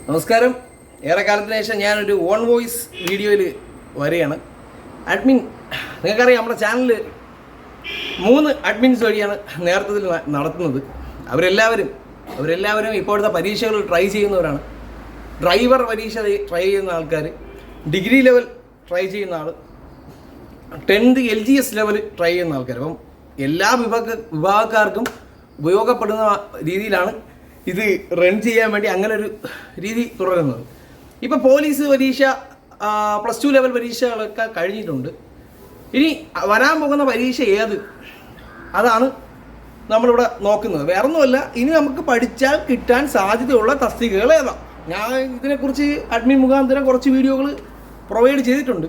നമസ്കാരം. ഏറെക്കാലത്തിന് ശേഷം ഞാനൊരു ഓൺ വോയിസ് വീഡിയോയിൽ വരികയാണ്. അഡ്മിൻ നിങ്ങൾക്കറിയാം, നമ്മുടെ ചാനൽ 3 അഡ്മിൻസ് വഴിയാണ് നേതൃത്വത്തിൽ നടത്തുന്നത്. അവരെല്ലാവരും ഇപ്പോഴത്തെ പരീക്ഷകൾ ട്രൈ ചെയ്യുന്നവരാണ്. ഡ്രൈവർ പരീക്ഷ ട്രൈ ചെയ്യുന്ന ആൾക്കാർ, ഡിഗ്രി ലെവൽ ട്രൈ ചെയ്യുന്ന ആൾ, 10th LGS ലെവൽ ട്രൈ ചെയ്യുന്ന ആൾക്കാർ. അപ്പം എല്ലാ വിഭാഗക്കാർക്കും ഉപയോഗപ്പെടുന്ന രീതിയിലാണ് ഇത് റൺ ചെയ്യാൻ വേണ്ടി അങ്ങനെ ഒരു രീതി തുടരുന്നത്. ഇപ്പോൾ പോലീസ് പരീക്ഷ, +2 ലെവൽ പരീക്ഷകളൊക്കെ കഴിഞ്ഞിട്ടുണ്ട്. ഇനി വരാൻ പോകുന്ന പരീക്ഷ ഏത്, അതാണ് നമ്മളിവിടെ നോക്കുന്നത്. വേറൊന്നുമല്ല, ഇനി നമുക്ക് പഠിച്ചാൽ കിട്ടാൻ സാധ്യതയുള്ള തസ്തികകൾ ഏതാ. ഞാൻ ഇതിനെക്കുറിച്ച് അഡ്മിൻ മുഖാന്തരം കുറച്ച് വീഡിയോകൾ പ്രൊവൈഡ് ചെയ്തിട്ടുണ്ട്.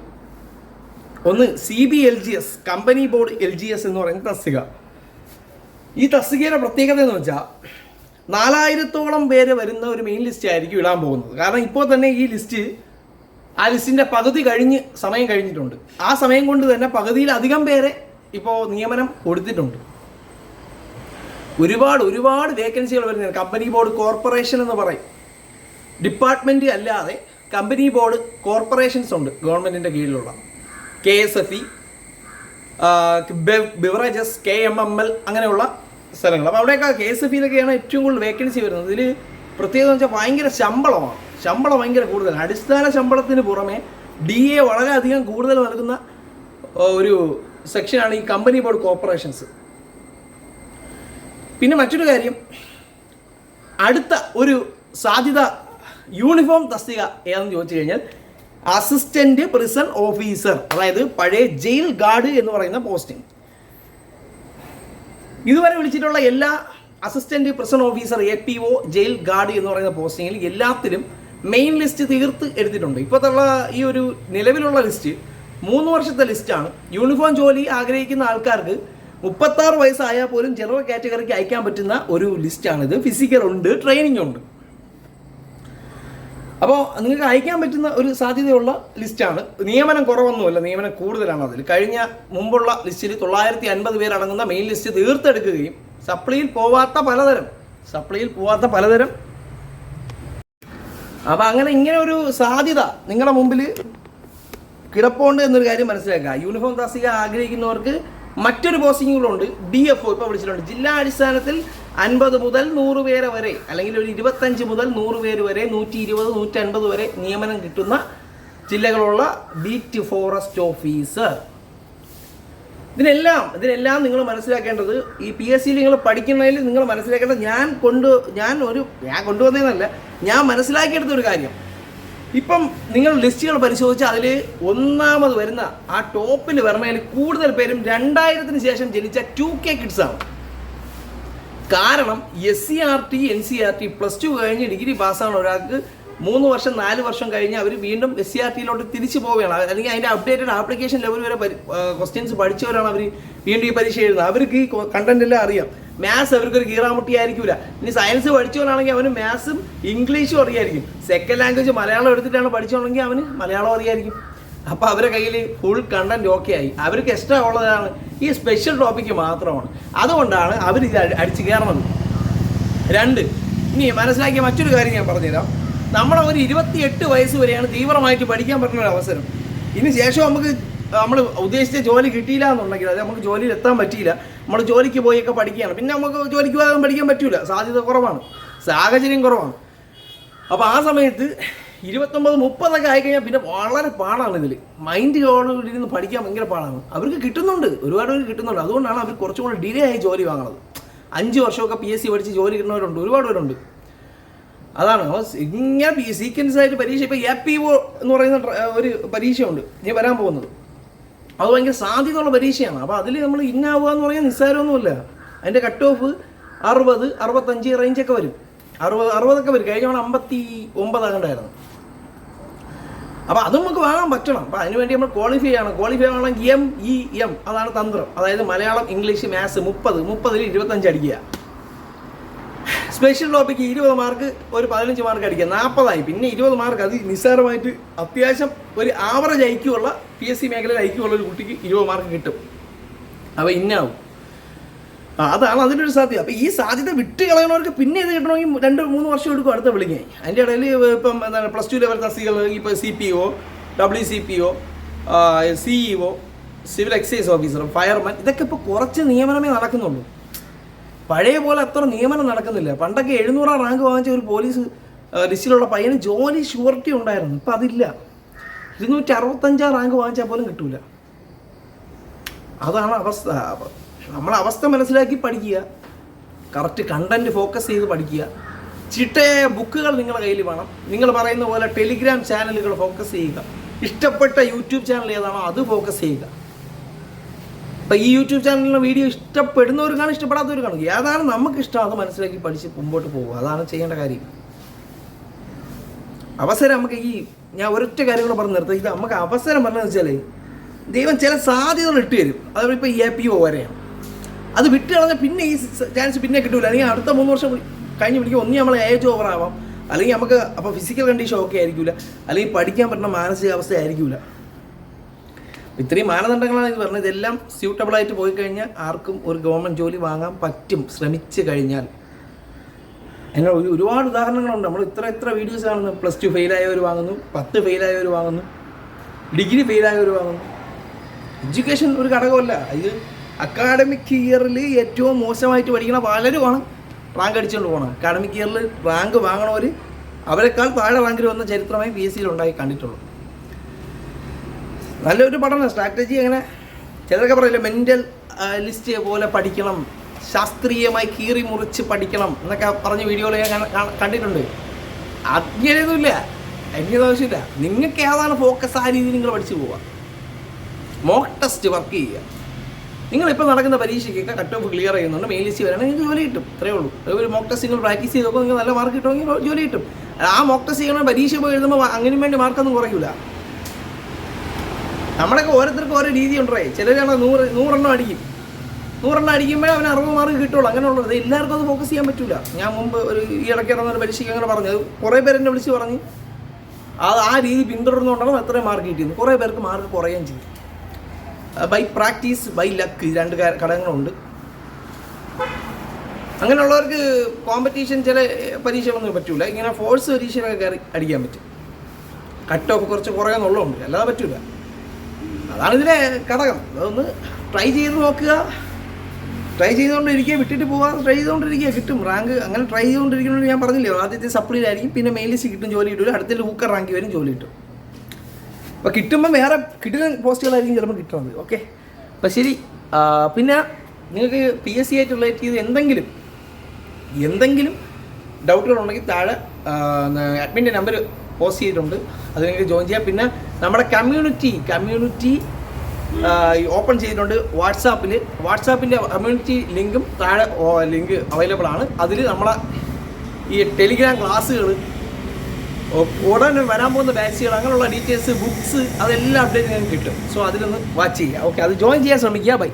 ഒന്ന് CBLGS, കമ്പനി ബോർഡ് LGS എന്ന് പറയുന്ന തസ്തിക. ഈ തസ്തികയുടെ പ്രത്യേകത എന്ന് വെച്ചാൽ 4000-ഓളം പേര് വരുന്ന ഒരു മെയിൻ ലിസ്റ്റ് ആയിരിക്കും ഇടാൻ പോകുന്നത്. കാരണം ഇപ്പോൾ തന്നെ ഈ ലിസ്റ്റിൻ്റെ പകുതി സമയം കഴിഞ്ഞിട്ടുണ്ട്. ആ സമയം കൊണ്ട് തന്നെ പകുതിയിലധികം പേരെ ഇപ്പോൾ നിയമനം കൊടുത്തിട്ടുണ്ട്. ഒരുപാട് വേക്കൻസികൾ വരുന്നത്. കമ്പനി ബോർഡ് കോർപ്പറേഷൻ എന്ന് പറയും. ഡിപ്പാർട്ട്മെൻറ്റ് അല്ലാതെ കമ്പനി ബോർഡ് കോർപ്പറേഷൻസ് ഉണ്ട് ഗവൺമെൻറ്റിൻ്റെ കീഴിലുള്ള. KSFE, ബിവറേജസ്, KMML അങ്ങനെയുള്ള സ്ഥലങ്ങൾ. അപ്പോൾ അവിടെയൊക്കെ KSFEയിലൊക്കെയാണ് ഏറ്റവും കൂടുതൽ വേക്കൻസി വരുന്നത്. ഇതിൽ പ്രത്യേകത എന്ന് വെച്ചാൽ ഭയങ്കര ശമ്പളം ഭയങ്കര കൂടുതലാണ്. അടിസ്ഥാന ശമ്പളത്തിന് പുറമെ DA വളരെയധികം കൂടുതൽ നൽകുന്ന ഒരു സെക്ഷനാണ് ഈ കമ്പനി ബോർഡ് കോർപ്പറേഷൻസ്. പിന്നെ മറ്റൊരു കാര്യം, അടുത്ത ഒരു സാധ്യത യൂണിഫോം തസ്തിക ഏതെന്ന് ചോദിച്ചു കഴിഞ്ഞാൽ അസിസ്റ്റന്റ് പ്രിസൺ ഓഫീസർ, അതായത് പഴയ ജയിൽ ഗാർഡ് എന്ന് പറയുന്ന പോസ്റ്റിംഗ്. ഇതുവരെ വിളിച്ചിട്ടുള്ള എല്ലാ assistant prison officer, APO, jail guard എന്ന് പറയുന്ന പോസ്റ്റിങ്ങിൽ എല്ലാത്തിലും മെയിൻ ലിസ്റ്റ് തീർത്ത് എടുത്തിട്ടുണ്ട്. ഇപ്പോഴത്തുള്ള ഈ ഒരു നിലവിലുള്ള ലിസ്റ്റ് 3 വർഷത്തെ ലിസ്റ്റാണ്. യൂണിഫോം ജോലി ആഗ്രഹിക്കുന്ന ആൾക്കാർക്ക് 36 വയസ്സായാൽ പോലും ജനറൽ കാറ്റഗറിക്ക് അയക്കാൻ പറ്റുന്ന ഒരു ലിസ്റ്റാണിത്. ഫിസിക്കൽ ഉണ്ട്, ട്രെയിനിങ് ഉണ്ട്. അപ്പോൾ നിങ്ങൾക്ക് അയക്കാൻ പറ്റുന്ന ഒരു സാധ്യതയുള്ള ലിസ്റ്റാണ്. നിയമനം കുറവൊന്നുമല്ല, നിയമനം കൂടുതലാണ്. അതിൽ മുമ്പുള്ള ലിസ്റ്റിൽ 950 പേരടങ്ങുന്ന മെയിൻ ലിസ്റ്റ് തീർത്തെടുക്കുകയും സപ്ലിയിൽ പോവാത്ത പലതരം അപ്പോൾ ഇങ്ങനെ ഒരു സാധ്യത നിങ്ങളുടെ മുമ്പിൽ കിടപ്പുണ്ട് എന്നൊരു കാര്യം മനസ്സിലാക്കുക. യൂണിഫോം തസ്തിക ആഗ്രഹിക്കുന്നവർക്ക് മറ്റൊരു പോസ്റ്റിങ്ങുകളുണ്ട്. DFO ഇപ്പോൾ വിളിച്ചിട്ടുണ്ട്. ജില്ലാ അടിസ്ഥാനത്തിൽ 50 മുതൽ 100 പേരെ വരെ, അല്ലെങ്കിൽ ഒരു 25 മുതൽ 100 പേര് വരെ, 120, 150 വരെ നിയമനം കിട്ടുന്ന ജില്ലകളുള്ള ബീറ്റ് ഫോറസ്റ്റ് ഓഫീസർ. ഇതിനെല്ലാം നിങ്ങൾ മനസ്സിലാക്കേണ്ടത്, ഈ PSCയിൽ നിങ്ങൾ പഠിക്കുന്നതിൽ നിങ്ങൾ മനസ്സിലാക്കേണ്ടത്, ഞാൻ കൊണ്ടുവന്നതെന്നല്ല, ഞാൻ മനസ്സിലാക്കിയെടുത്ത ഒരു കാര്യം. ഇപ്പം നിങ്ങൾ ലിസ്റ്റുകൾ പരിശോധിച്ചാൽ അതിൽ ഒന്നാമത് വരുന്ന ആ ടോപ്പിൽ വരുന്നതിൽ കൂടുതൽ പേരും 2000-ന് ശേഷം ജനിച്ച 2K കിഡ്സാണ്. കാരണം SCRT, NCRT +2 കഴിഞ്ഞ് ഡിഗ്രി പാസ്സാണ് ഒരാൾക്ക് 3 വർഷം 4 വർഷം കഴിഞ്ഞ് അവർ വീണ്ടും SCRTയിലോട്ട് തിരിച്ചു പോവുകയാണ്. അല്ലെങ്കിൽ അതിൻ്റെ അപ്ഡേറ്റഡ് ആപ്ലിക്കേഷൻ ലെവൽ വരെ ക്വസ്റ്റ്യൻസ് പഠിച്ചവരാണ് അവർ വീണ്ടും ഈ പരീക്ഷ എഴുതുന്നത്. അവർക്ക് ഈ കണ്ടന്റ് എല്ലാം അറിയാം. മാത്സ് അവർക്കൊരു കീറാമുട്ടി ആയിരിക്കില്ല. ഇനി സയൻസ് പഠിച്ചവനാണെങ്കിൽ അവന് മാത്സും ഇംഗ്ലീഷും അറിയായിരിക്കും. സെക്കൻഡ് ലാംഗ്വേജ് മലയാളം എടുത്തിട്ടാണ് പഠിച്ചോണെങ്കിൽ അവന് മലയാളം അറിയായിരിക്കും. അപ്പോൾ അവരുടെ കയ്യിൽ ഫുൾ കണ്ടന്റ് ഓക്കെ ആയി. അവർക്ക് എക്സ്ട്രാ ഉള്ളതാണ് ഈ സ്പെഷ്യൽ ടോപ്പിക്ക് മാത്രമാണ്. അതുകൊണ്ടാണ് അവർ ഇത് അടിച്ചു കയറുന്നത്. 2, ഇനി മനസ്സിലാക്കിയ മറ്റൊരു കാര്യം ഞാൻ പറഞ്ഞുതരാം. ഒരു 28 വയസ്സ് വരെയാണ് തീവ്രമായിട്ട് പഠിക്കാൻ പറ്റുന്ന ഒരു അവസരം. ഇതിന് ശേഷം നമ്മൾ ഉദ്ദേശിച്ച ജോലി കിട്ടിയില്ല എന്നുണ്ടെങ്കിൽ, അത് നമുക്ക് ജോലിയിൽ എത്താൻ പറ്റിയില്ല, നമ്മൾ ജോലിക്ക് പോയൊക്കെ പഠിക്കുകയാണ്, പിന്നെ നമുക്ക് ജോലിക്ക് പോകാൻ പഠിക്കാൻ പറ്റില്ല, സാധ്യത കുറവാണ്, സാഹചര്യം കുറവാണ്. അപ്പോൾ ആ സമയത്ത് 29, 30 ആയിക്കഴിഞ്ഞാൽ പിന്നെ വളരെ പാടാണ്. ഇതിൽ മൈൻഡോടുകൂടിയിരുന്ന് പഠിക്കാൻ ഭയങ്കര പാടാണ്. അവർക്ക് കിട്ടുന്നുണ്ട്, ഒരുപാട് പേര് കിട്ടുന്നുണ്ട്. അതുകൊണ്ടാണ് അവർ കുറച്ചും കൂടെ ഡിലേ ആയി ജോലി വാങ്ങുന്നത്. 5 വർഷമൊക്കെ PSC പഠിച്ച് ജോലി കിട്ടുന്നവരുണ്ട്, ഒരുപാട് പേരുണ്ട്. അതാണ് ഇങ്ങനെ സീക്വൻസ് ആയിട്ട് പരീക്ഷ. ഇപ്പോൾ APO എന്ന് പറയുന്ന ഒരു പരീക്ഷയുണ്ട് ഇനി വരാൻ പോകുന്നത്. അത് ഭയങ്കര സാധ്യതയുള്ള പരീക്ഷയാണ്. അപ്പോൾ അതിൽ നമ്മൾ ഇന്നാവുക എന്ന് പറഞ്ഞാൽ നിസ്സാരമൊന്നുമില്ല. അതിൻ്റെ കട്ട് ഓഫ് 60, 65 റേഞ്ചൊക്കെ വരും. 60 വരും. കഴിഞ്ഞ 59 ആകണ്ടായിരുന്നു. അപ്പോൾ അത് നമുക്ക് വാങ്ങാൻ പറ്റണം. അപ്പോൾ അതിനുവേണ്ടി നമ്മൾ ക്വാളിഫൈ ആവണമെങ്കിൽ MEM അതാണ് തന്ത്രം. അതായത് മലയാളം, ഇംഗ്ലീഷ്, മാത്സ് 30, 30-ൽ 25 അടിക്കുക. സ്പെഷ്യൽ ടോപ്പിക്ക് 20 മാർക്ക്, ഒരു 15 മാർക്ക് അടിക്കുക, 40 പിന്നെ 20 മാർക്ക്. അത് നിസ്സാരമായിട്ട് അത്യാവശ്യം ഒരു ആവറേജ് PSC മേഖലയിൽ ഐക്യമുള്ള ഒരു കുട്ടിക്ക് 20 മാർക്ക് കിട്ടും. അപ്പോൾ ഇന്നാവും. അതാണ് അതിൻ്റെ ഒരു സാധ്യത. അപ്പോൾ ഈ സാധ്യത വിട്ട് കളയണവർക്ക് പിന്നെ ഇത് കിട്ടണമെങ്കിൽ 2-3 വർഷം എടുക്കും അടുത്ത വിളിക്കാൻ. അതിൻ്റെ ഇടയിൽ ഇപ്പം എന്താണ് +2 ലെവൽ തസ്തികകൾ ഇപ്പോൾ CPO, WCPO, CEO, civil excise officer, fireman, ഇതൊക്കെ ഇപ്പോൾ കുറച്ച് നിയമനമേ നടക്കുന്നുള്ളൂ. പഴയ പോലെ അത്ര നിയമനം നടക്കുന്നില്ല. പണ്ടൊക്കെ 700 റാങ്ക് വാങ്ങിച്ച ഒരു പോലീസ് ലിസ്റ്റിലുള്ള പയ്യന് ജോലി ഷുവർട്ടി ഉണ്ടായിരുന്നു. ഇപ്പം അതില്ല. 265 റാങ്ക് വാങ്ങിച്ചാൽ പോലും കിട്ടൂല. അതാണ് അവസ്ഥ. നമ്മളെ അവസ്ഥ മനസ്സിലാക്കി പഠിക്കുക, കറക്റ്റ് കണ്ടന്റ് ഫോക്കസ് ചെയ്ത് പഠിക്കുക. ചിട്ടയായ ബുക്കുകൾ നിങ്ങളുടെ കയ്യിൽ വേണം. നിങ്ങൾ പറയുന്ന പോലെ ടെലിഗ്രാം ചാനലുകൾ ഫോക്കസ് ചെയ്യുക. ഇഷ്ടപ്പെട്ട യൂട്യൂബ് ചാനൽ ഏതാണോ അത് ഫോക്കസ് ചെയ്യുക. അപ്പം ഈ യൂട്യൂബ് ചാനലിലെ വീഡിയോ ഇഷ്ടപ്പെടുന്നവർ കാണും, ഇഷ്ടപ്പെടാത്തവർ കാണും. ഏതാണ് നമുക്കിഷ്ടം അത് മനസ്സിലാക്കി പഠിച്ച് മുമ്പോട്ട് പോകുക. അതാണ് ചെയ്യേണ്ട കാര്യം. അവസരം നമുക്ക് ഞാൻ ഒരൊറ്റ കാര്യം കൂടെ പറഞ്ഞ് നിർത്തുക. ഇത് നമുക്ക് അവസരം പറഞ്ഞതെന്ന് വെച്ചാൽ ദൈവം ചില സാധ്യതകൾ ഇട്ട് തരും. അതുപോലെ ഇപ്പോൾ APO വരെയാണ്. അത് വിട്ട് കളഞ്ഞാൽ പിന്നെ ഈ ചാൻസ് പിന്നെ കിട്ടൂല. അല്ലെങ്കിൽ അടുത്ത 3 വർഷം കഴിഞ്ഞ് പിടിക്കും. ഒന്നും നമ്മൾ ഏജ് ഓവർ ആവാം, അല്ലെങ്കിൽ നമുക്ക് അപ്പോൾ ഫിസിക്കൽ കണ്ടീഷൻ ഓക്കെ ആയിരിക്കില്ല, അല്ലെങ്കിൽ പഠിക്കാൻ പറ്റുന്ന മാനസികാവസ്ഥ ആയിരിക്കില്ല. ഇത്രയും മാനദണ്ഡങ്ങളാണ് ഇത് പറഞ്ഞത്. ഇതെല്ലാം സ്യൂട്ടബിളായിട്ട് പോയി കഴിഞ്ഞാൽ ആർക്കും ഒരു ഗവൺമെൻറ് ജോലി വാങ്ങാൻ പറ്റും, ശ്രമിച്ച് കഴിഞ്ഞാൽ. അതിന് ഒരുപാട് ഉദാഹരണങ്ങളുണ്ട്. നമ്മൾ ഇത്ര വീഡിയോസ് കാണുന്നു. +2 ഫെയിലായവർ വാങ്ങുന്നു, 10 ഫെയിലായവർ വാങ്ങുന്നു, ഡിഗ്രി ഫെയിലായവർ വാങ്ങുന്നു. എഡ്യൂക്കേഷൻ ഒരു ഘടകമല്ല. ഇത് അക്കാഡമിക് ഇയറിൽ ഏറ്റവും മോശമായിട്ട് പഠിക്കണ പലരുമാണ് റാങ്ക് അടിച്ചുകൊണ്ട് പോകണം. അക്കാഡമിക് ഇയറിൽ റാങ്ക് വാങ്ങണവർ അവരെക്കാൾ താഴെ റാങ്കിൽ വന്ന ചരിത്രമായി PSCയിൽ ഉണ്ടായി കണ്ടിട്ടുള്ളൂ. നല്ലൊരു പഠനം സ്ട്രാറ്റജി. അങ്ങനെ ചിലരൊക്കെ പറയില്ല മെൻ്റൽ ലിസ്റ്റ് പോലെ പഠിക്കണം, ശാസ്ത്രീയമായി കീറി മുറിച്ച് പഠിക്കണം എന്നൊക്കെ പറഞ്ഞ വീഡിയോകൾ ഞാൻ കണ്ടിട്ടുണ്ട്. അങ്ങനെയൊന്നുമില്ല, അതിൻ്റെ ആവശ്യമില്ല. നിങ്ങൾക്ക് ഏതാണ് ഫോക്കസ് ആ രീതിയിൽ നിങ്ങൾ പഠിച്ചു പോവുക. മോക്ക് ടെസ്റ്റ് വർക്ക് ചെയ്യുക. നിങ്ങളിപ്പോൾ നടക്കുന്ന പരീക്ഷയ്ക്കൊക്കെ കട്ട് ഓഫ് ക്ലിയർ ചെയ്യുന്നുണ്ട്, മെയിൻ ലിസ്റ്റ് വരാണെങ്കിൽ നിങ്ങൾക്ക് ജോലി കിട്ടും. അത്രയേ ഉള്ളൂ. ഒരു മോക്ക് ടെസ്റ്റ് നിങ്ങൾ പ്രാക്ടീസ് ചെയ്തപ്പോൾ നിങ്ങൾക്ക് നല്ല മാർക്ക് കിട്ടുമെങ്കിൽ ജോലി കിട്ടും. ആ മോക്ക് ടെസ്റ്റ് ചെയ്യണം പരീക്ഷ പോയി എഴുതുമ്പോൾ അങ്ങനെ വേണ്ടി മാർക്കൊന്നും കുറയ്ക്കില്ല. നമ്മളൊക്കെ ഓരോരുത്തർക്കും ഓരോ രീതി ഉണ്ടായി. ചിലരാണ് 100 അടിക്കും. 100 അടിക്കുമ്പോഴേ അവന് 60 മാർക്ക് കിട്ടുള്ളൂ. അങ്ങനെയുള്ളത് എല്ലാവർക്കും അത് ഫോക്കസ് ചെയ്യാൻ പറ്റില്ല. ഞാൻ മുമ്പ് ഈ ഇടയ്ക്ക് ഇറങ്ങുന്ന ഒരു പരീക്ഷയ്ക്ക് അങ്ങനെ പറഞ്ഞത് കുറേ പേരെന്നെ വിളിച്ച് പറഞ്ഞ് ആ രീതി പിന്തുടർന്നുകൊണ്ടാണ് അത്രയും മാർക്ക് കിട്ടിയത്. കുറേ പേർക്ക് മാർക്ക് കുറയുകയും ചെയ്തു. ബൈ പ്രാക്ടീസ്, ബൈ ലക്ക്, 2 ഘടകങ്ങളുണ്ട്. അങ്ങനെയുള്ളവർക്ക് കോമ്പറ്റീഷൻ ചില പരീക്ഷകളൊന്നും പറ്റില്ല. ഇങ്ങനെ ഫോഴ്സ് പരീക്ഷകളൊക്കെ കയറി അടിക്കാൻ പറ്റും. കട്ട് ഓഫ് കുറച്ച് കുറയാന്നുള്ളതുണ്ട്, അല്ലാതെ പറ്റില്ല. അതാണ് ഇതിലെ ഘടകം. അതൊന്ന് ട്രൈ ചെയ്ത് നോക്കുക. ട്രൈ ചെയ്തുകൊണ്ടിരിക്കുക, വിട്ടിട്ട് പോകാതെ ട്രൈ ചെയ്തുകൊണ്ടിരിക്കുക. കിട്ടും റാങ്ക്. അങ്ങനെ ട്രൈ ചെയ്തുകൊണ്ടിരിക്കണമെന്ന് ഞാൻ പറഞ്ഞില്ലേ. ആദ്യത്തെ സപ്ലിയിലായിരിക്കും, പിന്നെ മെയിൻ ലിസ്റ്റ് കിട്ടും, ജോലി കിട്ടില്ല. അടുത്ത ഹൂക്കർ റാങ്ക് വരും, ജോലി കിട്ടും. അപ്പോൾ കിട്ടുമ്പോൾ വേറെ കിട്ടുന്ന പോസ്റ്റുകളായിരിക്കും ചിലപ്പോൾ കിട്ടുന്നത്. ഓക്കെ, അപ്പോൾ ശരി. പിന്നെ നിങ്ങൾക്ക് PSC ആയിട്ട് റിലേറ്റ് ചെയ്ത് എന്തെങ്കിലും ഡൗട്ടുകളുണ്ടെങ്കിൽ താഴെ അഡ്മിൻ്റെ നമ്പർ പോസ്റ്റ് ചെയ്തിട്ടുണ്ട്, അത് നിങ്ങൾക്ക് ജോയിൻ ചെയ്യാം. പിന്നെ നമ്മുടെ കമ്മ്യൂണിറ്റി ഓപ്പൺ ചെയ്തിട്ടുണ്ട് വാട്സാപ്പിൻ്റെ കമ്മ്യൂണിറ്റി ലിങ്കും താഴെ ലിങ്ക് അവൈലബിൾ ആണ്. അതിൽ നമ്മളെ ഈ ടെലിഗ്രാം ക്ലാസ്സുകൾ, ഉടനെ വരാൻ പോകുന്ന ബാച്ചുകൾ, അങ്ങനെയുള്ള ഡീറ്റെയിൽസ്, ബുക്സ്, അതെല്ലാം അപ്ഡേറ്റ് നിങ്ങൾക്ക് കിട്ടും. സോ അതിലൊന്ന് വാച്ച് ചെയ്യുക. ഓക്കെ, അത് ജോയിൻ ചെയ്യാൻ ശ്രമിക്കുക. ബൈ.